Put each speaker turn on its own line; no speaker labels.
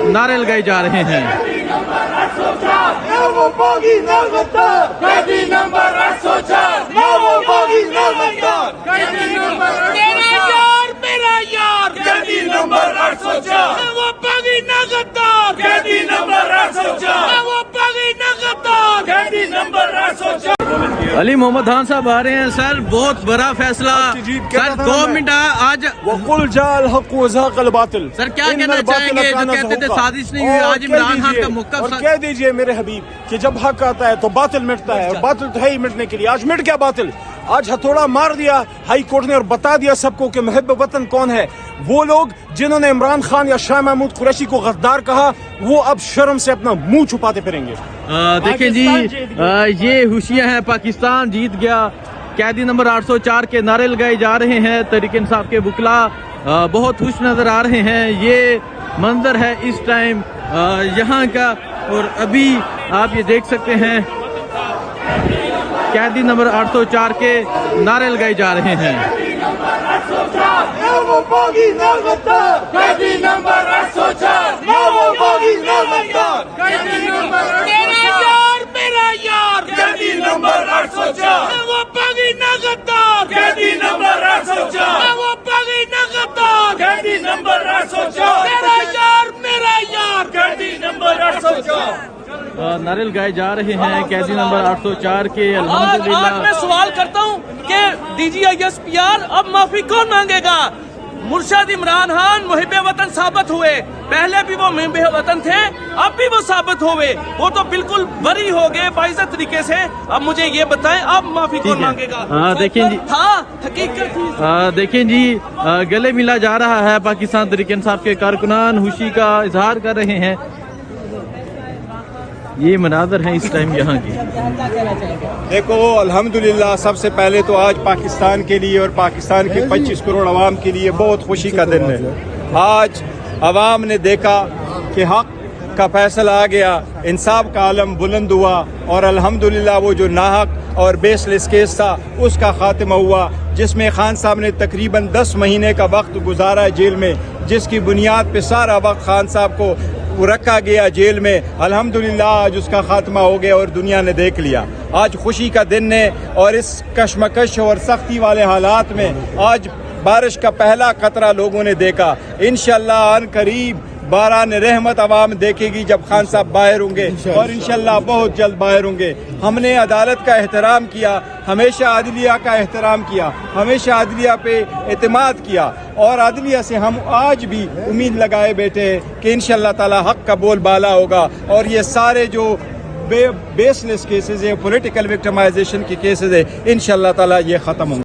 नारे लगाए जा रहे हैं। अली मोहम्मद खान साहब आ रहे हैं। सर बहुत बड़ा फैसला सर, 2 मिनट आज सर क्या कहना चाहेंगे? जो कहते थे साजिश नहीं हुई, आज इमरान खान का मौक़िफ़
कह दीजिए मेरे हबीब कि जब हक आता है तो बातिल मिटता है, और बातिल तो है ही मिटने के लिए। आज मिट गया बातिल, आज हथौड़ा मार दिया हाई कोर्ट ने और बता दिया सबको कि मुहिब वतन कौन है। वो लोग जिन्होंने इमरान खान या शाह महमूद कुरैशी को गद्दार कहा, वो अब शर्म से अपना मुंह छुपाते फिरेंगे।
देखें जी, ये हुशियां हैं, पाकिस्तान जीत गया। कैदी नंबर 804 के नारे लगाए जा रहे हैं। तहरीक इंसाफ के वकला बहुत खुश नजर आ रहे हैं। ये मंजर है इस टाइम यहाँ का, और अभी आप ये देख सकते हैं कैदी नंबर 804 के नारे लगाए जा रहे हैं। नारे लगाए जा रहे हैं कैदी नंबर 804 के। अल्हम्दुलिल्लाह
आज मैं सवाल करता हूँ कि DGISPR अब माफी कौन मांगेगा? मुर्शद इमरान खान मुहिब वतन साबित हुए, पहले भी वो मुहिब वतन थे, अब भी वो साबित हुए, वो तो बिल्कुल बरी हो गए बाइज्जत तरीके से। अब मुझे ये बताएं, अब माफी कौन मांगेगा?
देखें जी,
था हकीकत थी।
देखें जी, गले मिला जा रहा है। पाकिस्तान तहरीक इंसाफ के कारकुनान खुशी का इजहार कर रहे हैं। ये मनाजर है इस टाइम यहाँ की।
देखो अल्हम्दुलिल्लाह, सबसे पहले तो आज पाकिस्तान के लिए और पाकिस्तान के 25 करोड़ अवाम के लिए बहुत खुशी का दिन है। आज अवाम ने देखा कि हक का फैसला आ गया, इंसाफ का आलम बुलंद हुआ, और अल्हम्दुलिल्लाह वो जो नाहक और बेसलेस केस था उसका खात्मा हुआ, जिसमें खान साहब ने तकरीबन 10 महीने का वक्त गुजारा जेल में, जिसकी बुनियाद पे सारा वक्त खान साहब को रखा गया जेल में। अल्हम्दुलिल्लाह आज उसका खात्मा हो गया और दुनिया ने देख लिया। आज खुशी का दिन है, और इस कशमकश और सख्ती वाले हालात में आज बारिश का पहला कतरा लोगों ने देखा। इंशाअल्लाह अन करीब बारान रहमत अवाम देखेगी जब खान साहब बाहर होंगे, और इंशाअल्लाह बहुत जल्द बाहर होंगे। हमने अदालत का एहतराम किया, हमेशा अदलिया का एहतराम किया, हमेशा अदलिया पे एतमाद किया, और अदलिया से हम आज भी उम्मीद लगाए बैठे हैं कि इंशाअल्लाह ताला हक का बोल बाला होगा, और ये सारे जो बेसलेस केसेस है, पॉलिटिकल विक्टिमाइजेशन के केसेस है, इंशाअल्लाह ताला ये ख़त्म होंगे।